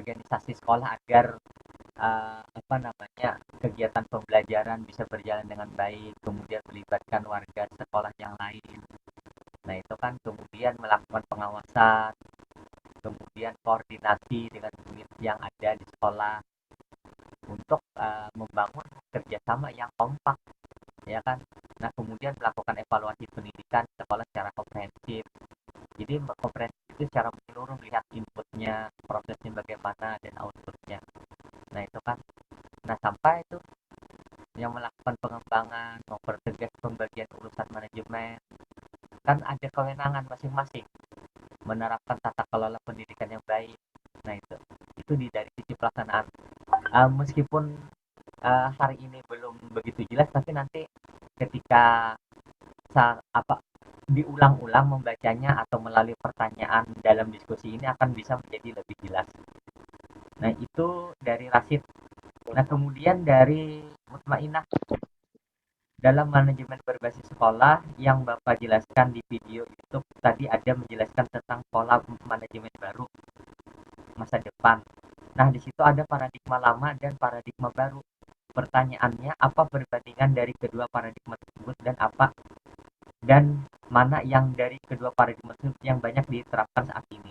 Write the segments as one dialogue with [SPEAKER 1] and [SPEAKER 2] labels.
[SPEAKER 1] organisasi sekolah agar apa namanya kegiatan pembelajaran bisa berjalan dengan baik, kemudian melibatkan warga sekolah yang lain. Nah itu kan kemudian melakukan pengawasan, kemudian koordinasi dengan unit yang ada di sekolah untuk membangun kerjasama yang kompak, ya kan. Nah kemudian melakukan evaluasi pendidikan sekolah secara komprehensif. Jadi komprehensif itu secara menyeluruh melihat inputnya, prosesnya bagaimana dan outputnya. Nah itu kan. Nah sampai itu yang melakukan pengembangan, mempertegas pembagian urusan manajemen, kan ada kewenangan masing-masing menerapkan tata kelola pendidikan yang baik. Nah itu dari sisi pelaksanaan. Meskipun hari ini belum begitu jelas, tapi nanti ketika apa diulang-ulang membacanya atau melalui pertanyaan dalam diskusi ini akan bisa menjadi lebih jelas. Nah itu dari Rasid. Nah kemudian dari Mutmainah, dalam manajemen berbasis sekolah yang Bapak jelaskan di video YouTube tadi ada menjelaskan tentang pola manajemen baru masa depan. Nah, di situ ada paradigma lama dan paradigma baru. Pertanyaannya, apa perbandingan dari kedua paradigma tersebut dan mana yang dari kedua paradigma tersebut yang banyak diterapkan saat ini?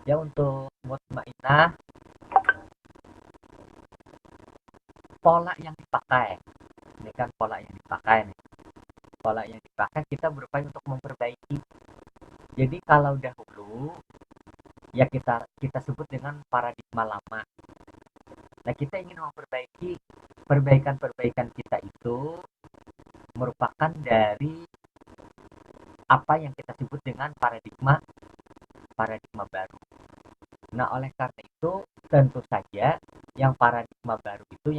[SPEAKER 1] Ya, untuk mutmainah, pola yang dipakai. Ini kan pola yang dipakai nih. Pola yang dipakai kita berupaya untuk memperbaiki. Jadi kalau dahulu ya kita sebut dengan paradigma lama. Nah, kita ingin memperbaiki perbaikan-perbaikan kita itu merupakan dari apa yang kita sebut dengan paradigma paradigma baru. Nah, oleh karena itu tentu saja yang paradigma baru itu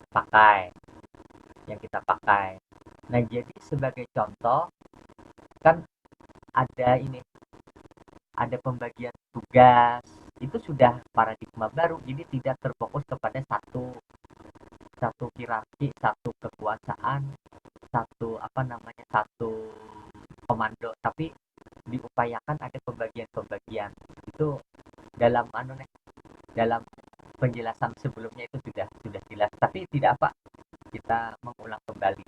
[SPEAKER 1] pakai, yang kita pakai. Nah, jadi sebagai contoh kan ada ini, ada pembagian tugas, itu sudah paradigma baru, jadi tidak terfokus kepada satu satu hierarki, satu kekuasaan, satu komando, tapi diupayakan ada pembagian-pembagian. Itu dalam dalam penjelasan sebelumnya itu sudah jelas, tapi tidak apa kita mengulang kembali.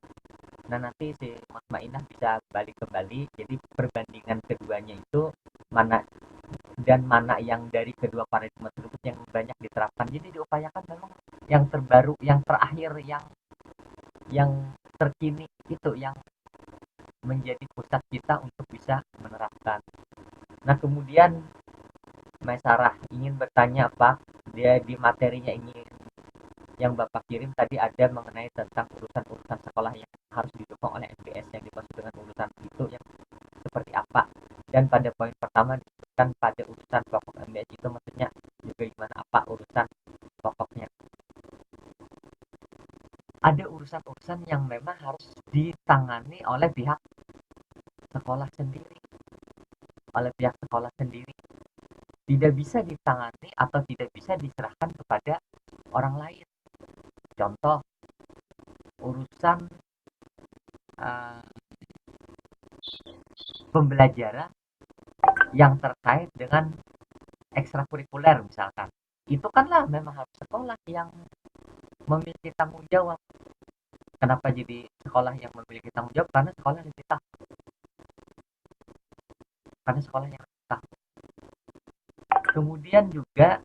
[SPEAKER 1] Nah nanti si Mas Mainah bisa balik kembali, jadi perbandingan keduanya itu mana mana yang dari kedua paradigma tersebut yang banyak diterapkan. Jadi diupayakan memang yang terbaru, yang terakhir, yang terkini itu yang menjadi pusat kita untuk bisa menerapkan. Nah kemudian Mas Sarah ingin bertanya apa? Dia di materinya ingin yang Bapak kirim tadi ada mengenai tentang urusan-urusan sekolah yang harus didukung oleh MBS, yang dimaksud dengan urusan itu yang seperti apa. Dan pada poin pertama disebutkan pada urusan pokok MBS itu maksudnya juga gimana, apa urusan pokoknya. Ada urusan-urusan yang memang harus ditangani oleh pihak sekolah sendiri, tidak bisa ditangani atau tidak bisa diserahkan kepada orang lain. Contoh urusan uh, pembelajaran yang terkait dengan ekstrakurikuler misalkan, itu kan lah memang harus sekolah yang memiliki tanggung jawab. Kenapa jadi sekolah yang memiliki tanggung jawab? Karena sekolah yang tahu, karena sekolah yang tahu. Kemudian juga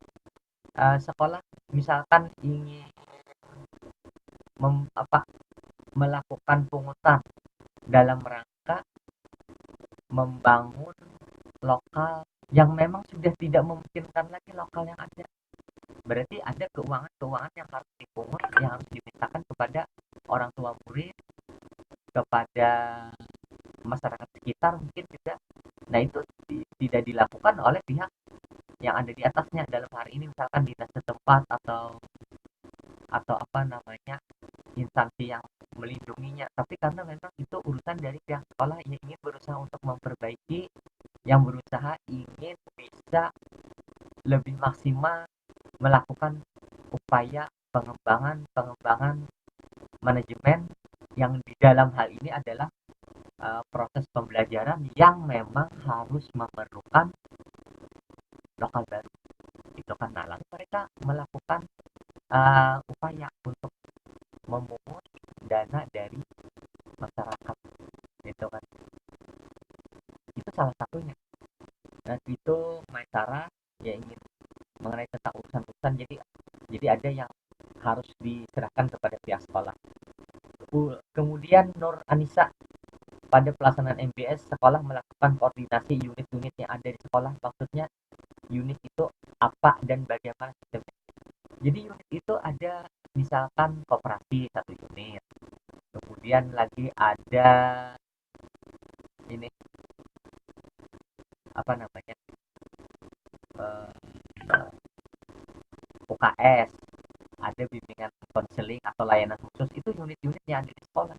[SPEAKER 1] sekolah misalkan ingin melakukan pungutan dalam rangka membangun lokal yang memang sudah tidak memungkinkan lagi lokal yang ada. Berarti ada keuangan-keuangan yang harus dipungut, yang harus dimintakan kepada orang tua murid, kepada masyarakat sekitar mungkin juga. Nah itu tidak dilakukan oleh pihak yang ada di atasnya, dalam hari ini misalkan dinas setempat atau apa namanya instansi yang melindunginya, tapi karena memang itu urusan dari pihak sekolah yang ingin berusaha untuk memperbaiki, yang berusaha ingin bisa lebih maksimal melakukan upaya pengembangan manajemen yang di dalam hal ini adalah proses pembelajaran yang memang harus memerlukan lokal baru. gitu kan. Nah, lalu mereka melakukan upaya untuk memungut dana dari masyarakat gitu kan. Itu salah satunya. Nah, itu Maesara ya ingin mengenai tentang urusan-urusan, jadi ada yang harus diserahkan kepada pihak sekolah. Kemudian Nur Anissa, pada pelaksanaan MBS sekolah melakukan koordinasi unit-unit yang ada di sekolah. Maksudnya unit itu apa dan bagaimana sistemnya. Jadi unit itu ada misalkan koperasi satu unit, kemudian lagi ada ini apa namanya, eh, UKS, ada bimbingan konseling atau layanan khusus, itu unit-unit yang ada di sekolah.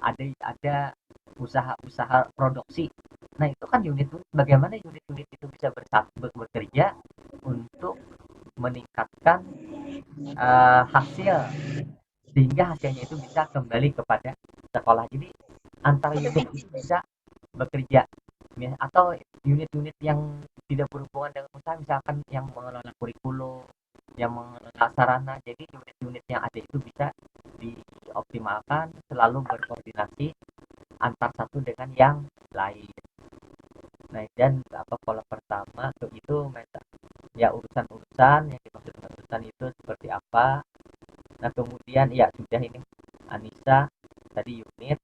[SPEAKER 1] Ada usaha-usaha produksi. Nah, itu kan unit-unit, bagaimana unit-unit itu bisa bekerja untuk meningkatkan hasil, sehingga hasilnya itu bisa kembali kepada sekolah. Jadi antara unit itu bisa bekerja, atau unit-unit yang tidak berhubungan dengan usaha, misalkan yang mengelola kurikulum, yang mengelola sarana. Jadi unit-unit yang ada itu bisa dioptimalkan, selalu berkoordinasi antar satu dengan yang lain. Nah, dan pola pertama itu ya urusan-urusan yang dimaksud dengan urusan itu seperti apa. Nah, kemudian ya sudah ini Anissa tadi unit.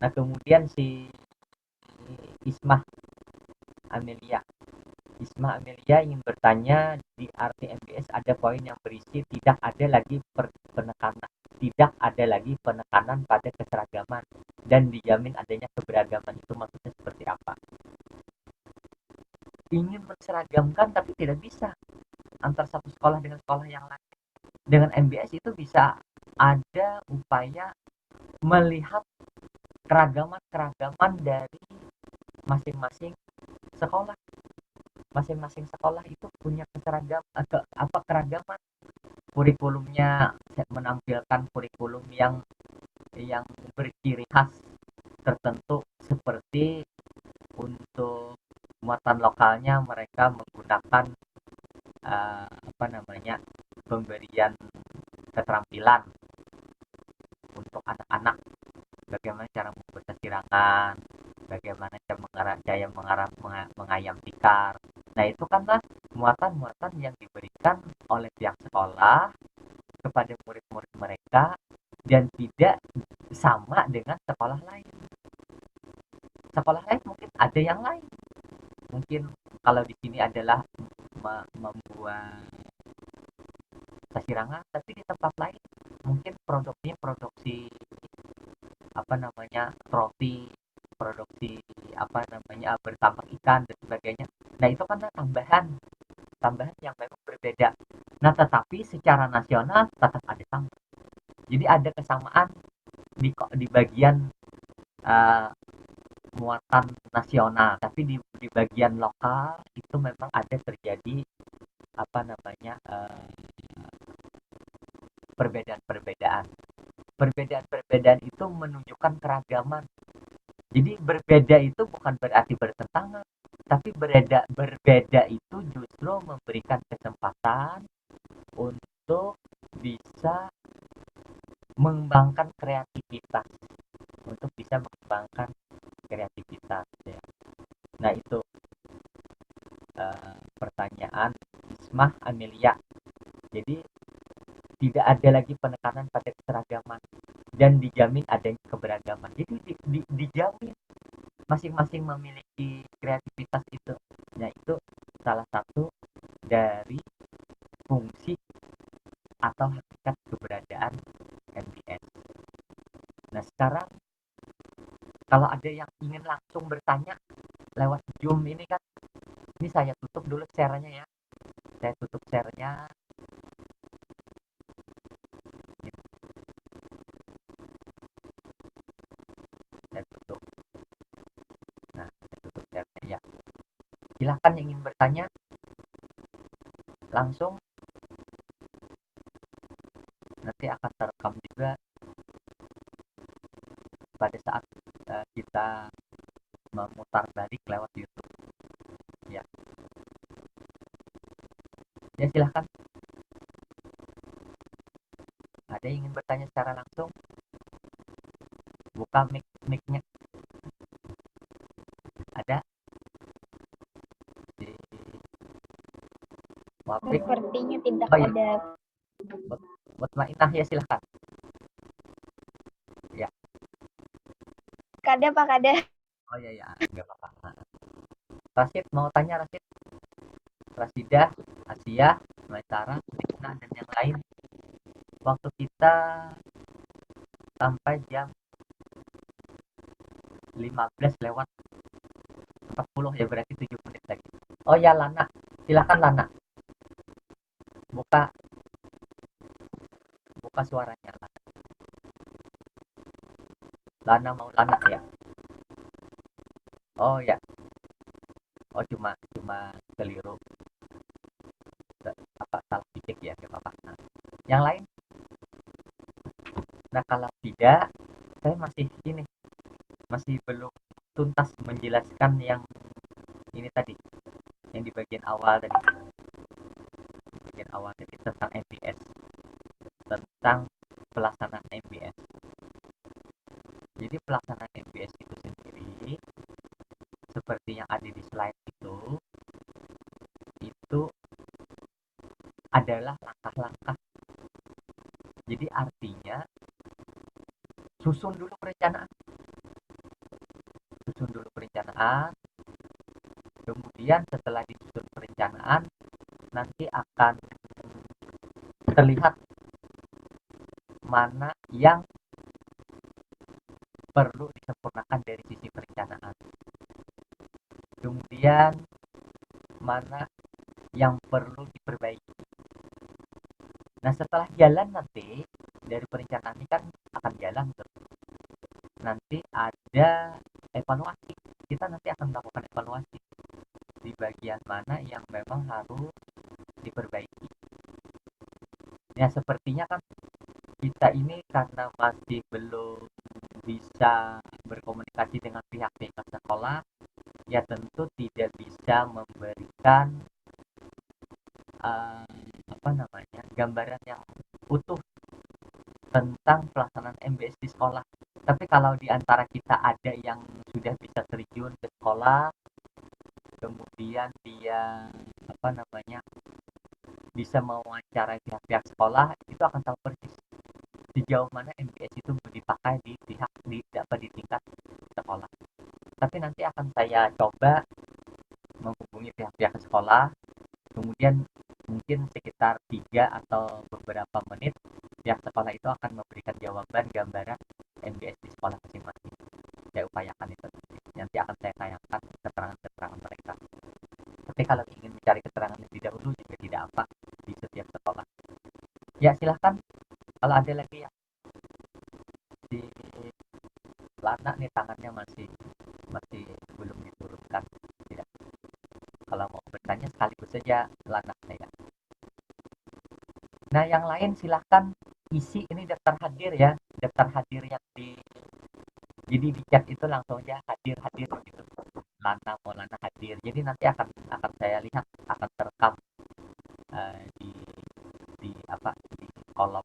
[SPEAKER 1] Nah, kemudian si Ismah Amelia. Isma Amelia ingin bertanya, di arti MBS ada poin yang berisi tidak ada lagi penekanan pada keseragaman dan dijamin adanya keberagaman. Itu maksudnya seperti apa? Ingin menseragamkan tapi tidak bisa antar satu sekolah dengan sekolah yang lain. Dengan MBS itu bisa ada upaya melihat keragaman dari masing-masing sekolah. Masing-masing sekolah itu punya keragaman. Kurikulumnya menampilkan kurikulum yang berciri khas tertentu, seperti untuk muatan lokalnya mereka menggunakan pemberian keterampilan untuk anak-anak, bagaimana cara membaca sirangan, bagaimana cara mengayam tikar. Nah, itu kanlah muatan-muatan yang diberikan oleh pihak sekolah kepada murid-murid mereka, dan tidak sama dengan sekolah lain. Sekolah lain mungkin ada yang lain. Mungkin kalau di sini adalah membuat kasirangan, tapi di tempat lain mungkin produksinya produksi trofi, produksi bertambak ikan dan sebagainya. Nah, itu kan tambahan yang memang berbeda. Nah, tetapi secara nasional tetap ada sama. Jadi ada kesamaan di bagian uh, muatan nasional, tapi di bagian lokal itu memang ada terjadi perbedaan-perbedaan. Perbedaan-perbedaan itu menunjukkan keragaman. Jadi berbeda itu bukan berarti bertentangan, tapi berbeda itu justru memberikan kesempatan untuk bisa mengembangkan kreativitas, ya. Nah, itu pertanyaan Ismah Amelia. Jadi tidak ada lagi penekanan pada keseragaman dan dijamin adanya keberagaman. Jadi dijamin masing-masing memiliki kreativitas itu. Nah, itu salah satu dari fungsi atau hakikat keberadaan MBS. Nah, sekarang kalau ada yang ingin langsung bertanya lewat Zoom ini kan, ini saya tutup dulu share-nya ya. Saya tutup share-nya. Saya tutup. Nah, saya tutup share-nya ya. Silahkan yang ingin bertanya langsung, nanti akan terekam juga pada saat kita memutar balik lewat YouTube. Ya. Ya silahkan, ada yang ingin bertanya secara langsung, buka mic-nya. Ada di Wapik.
[SPEAKER 2] Sepertinya tidak
[SPEAKER 1] Oh iya,
[SPEAKER 2] ada.
[SPEAKER 1] buat Mainah ya silahkan. Ya,
[SPEAKER 2] Kada Pak Kada.
[SPEAKER 1] oh iya ya, nggak apa-apa. Rasid mau tanya Rasid, Rasidah, Asia, Maisara, Rina dan yang lain. Waktu kita sampai jam 15 lewat 40 ya, berarti 7 menit lagi. Oh ya Lana, silahkan Lana, buka buka suaranya Lana. Lana mau Lana ya. Oh ya, oh cuma cuma keliru, apa salah titik ya, nggak apa-apa. Nah, yang lain. Nah kalau tidak, saya masih ini, masih belum tuntas menjelaskan yang ini tadi, yang di bagian awal tadi, bagian awal tadi tentang MBS, tentang pelaksanaan MBS. Jadi pelaksanaan MBS itu sendiri, seperti yang ada di slide itu adalah langkah-langkah. Jadi artinya susun dulu perencanaan, susun dulu perencanaan, kemudian setelah disusun perencanaan nanti akan terlihat mana yang perlu disempurnakan dari sisi perencanaan. Kemudian mana yang perlu diperbaiki. Nah, setelah jalan nanti dari perencanaan ini kan akan jalan terus. Nanti ada evaluasi. Kita nanti akan melakukan evaluasi di bagian mana yang memang harus diperbaiki. Ya, sepertinya kan kita ini karena masih belum bisa berkomunikasi dengan pihak-pihak sekolah, ya tentu tidak bisa memberikan uh, apa namanya, gambaran yang utuh tentang pelaksanaan MBS di sekolah. Tapi kalau di antara kita ada yang sudah bisa terjun ke sekolah, kemudian dia apa namanya, bisa mewawancarai pihak-pihak sekolah, itu akan tahu persis sejauh mana MBS itu dipakai di pihak di apa di tingkat sekolah. Tapi nanti akan saya coba menghubungi pihak-pihak sekolah, kemudian mungkin sekitar 3 atau beberapa menit pihak sekolah itu akan memberikan jawaban gambaran MBS di sekolah masing-masing. Saya upayakan itu nanti akan saya tayangkan keterangan-keterangan mereka. Tapi kalau ingin mencari keterangan lebih dahulu juga tidak apa, di setiap sekolah. Ya silahkan, kalau ada lagi ya, di Lana nih tangannya masih masih belum diturunkan. Tidak. Kalau mau bertanya sekaligus saja Lana ya. Nah, yang lain silahkan isi ini daftar hadir ya. Daftar hadir yang jadi di chat itu langsung aja hadir-hadir gitu. Lana mau Lana hadir. Jadi nanti akan saya lihat, akan terekam di apa di kolom.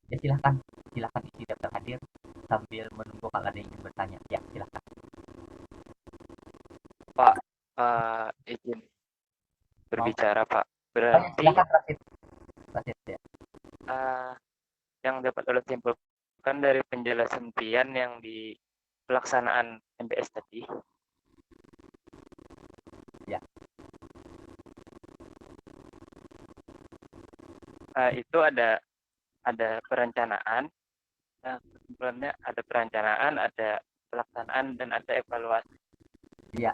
[SPEAKER 1] Ya silahkan, silahkan isi daftar hadir sambil menunggu kalau ada yang ingin bertanya. Ya silahkan.
[SPEAKER 3] Pak, izin
[SPEAKER 1] Mau?
[SPEAKER 3] berbicara, Pak.
[SPEAKER 1] Oh ya
[SPEAKER 3] Berarti
[SPEAKER 1] silahkan Rasid. Rasid ya.
[SPEAKER 3] yang dapat oleh simpulkan dari penjelasan Pian yang di pelaksanaan MBS tadi,
[SPEAKER 1] Ya.
[SPEAKER 3] Itu ada perencanaan. Nah, kesimpulannya ada perencanaan, ada pelaksanaan, dan ada evaluasi.
[SPEAKER 1] Iya.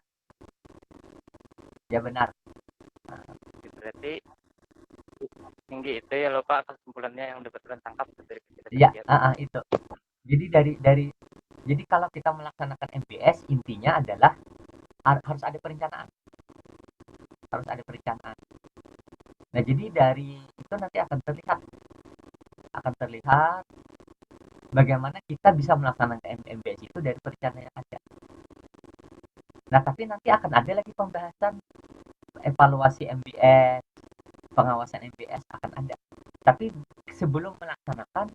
[SPEAKER 1] Ya benar.
[SPEAKER 3] Nah, berarti tinggi itu ya loh Pak, kesimpulannya yang dapat kalian tangkap dari penjelasan
[SPEAKER 1] Iya,
[SPEAKER 3] Pian.
[SPEAKER 1] itu. Jadi jadi kalau kita melaksanakan MBS intinya adalah harus ada perencanaan. Harus ada perencanaan. Nah, jadi dari itu nanti akan terlihat bagaimana kita bisa melaksanakan MBS itu dari perencanaan yang ada. Nah, tapi nanti akan ada lagi pembahasan evaluasi MBS, pengawasan MBS akan ada. Tapi sebelum melaksanakan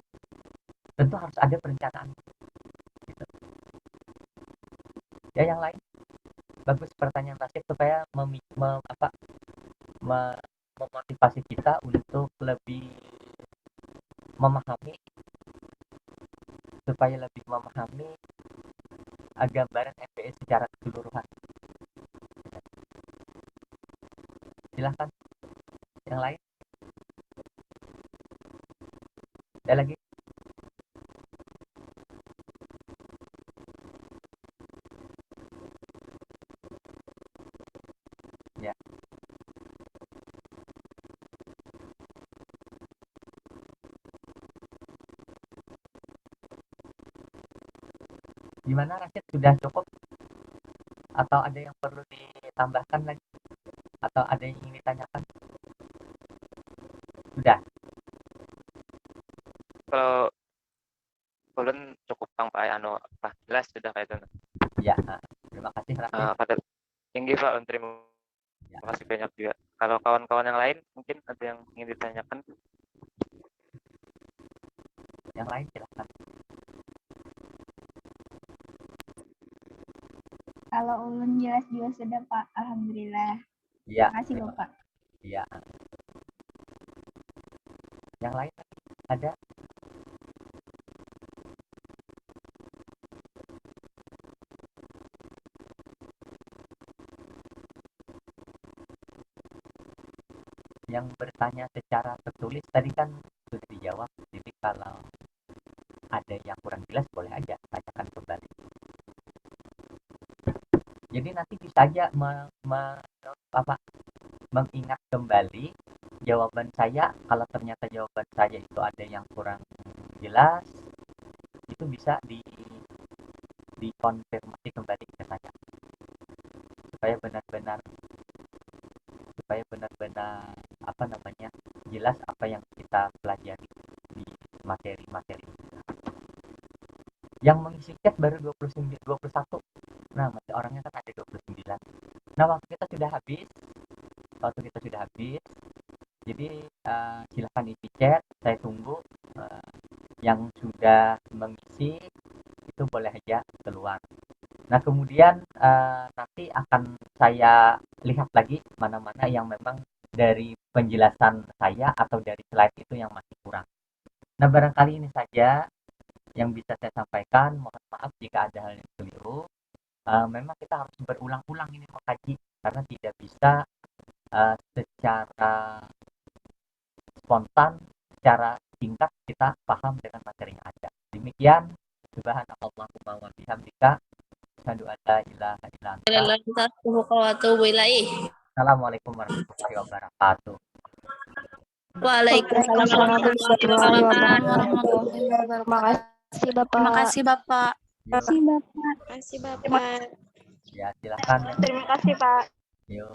[SPEAKER 1] tentu harus ada perencanaan. Gitu. Ya yang lain, bagus pertanyaan Tasik supaya memotivasi kita untuk lebih memahami, supaya lebih memahami gambaran MBS secara keseluruhan. Silahkan yang lain. Ada lagi? Ya. Gimana Rashid, sudah cukup? Atau ada yang perlu ditambahkan lagi? Atau ada yang ingin ditanyakan? Sudah?
[SPEAKER 3] Kalau ulun cukup Kang Pak apa jelas sudah kayak itu.
[SPEAKER 1] Ya, terima kasih Rashid.
[SPEAKER 3] Pada tinggi Pak, terima
[SPEAKER 1] Ya.
[SPEAKER 3] kasih banyak juga. Kalau kawan-kawan yang lain mungkin ada yang ingin ditanyakan.
[SPEAKER 1] Yang lain silahkan.
[SPEAKER 2] Kalau ulun jelas juga sudah Pak. Alhamdulillah.
[SPEAKER 1] Ya.
[SPEAKER 2] Terima kasih Bapak.
[SPEAKER 1] Ya. Yang lain ada? Yang bertanya secara tertulis tadi kan sudah dijawab. Jadi kalau ada yang kurang jelas boleh aja tanyakan kembali. Jadi nanti bisa aja mengingat kembali jawaban saya. Kalau ternyata jawaban saya itu ada yang kurang jelas, itu bisa dikonfirmasi kembali ke saya supaya benar-benar jelas apa yang kita pelajari di materi-materi. Yang mengisi chat baru 21. Nah, masih orangnya kan ada 29. Nah, waktu kita sudah habis. Jadi silahkan isi chat, saya tunggu. Yang sudah mengisi itu boleh aja keluar. Nah, kemudian nanti akan saya lihat lagi mana-mana yang memang dari penjelasan saya atau dari slide itu yang masih kurang. Nah, barangkali ini saja yang bisa saya sampaikan. Mohon maaf jika ada hal yang keliru. Memang kita harus berulang-ulang ini mengkaji karena tidak bisa secara spontan, secara singkat kita paham dengan materi yang ada. Demikian, subhanallahumma wa bihamdika, asyhadu an la ilaha illa anta. Assalamualaikum warahmatullahi wabarakatuh.
[SPEAKER 4] Waalaikumsalam warahmatullahi wabarakatuh.
[SPEAKER 2] Terima kasih Bapak.
[SPEAKER 4] Terima kasih Bapak.
[SPEAKER 2] Terima kasih Bapak.
[SPEAKER 5] Terima kasih Bapak.
[SPEAKER 1] Ya, silakan.
[SPEAKER 2] Terima kasih Pak.
[SPEAKER 1] Yuk.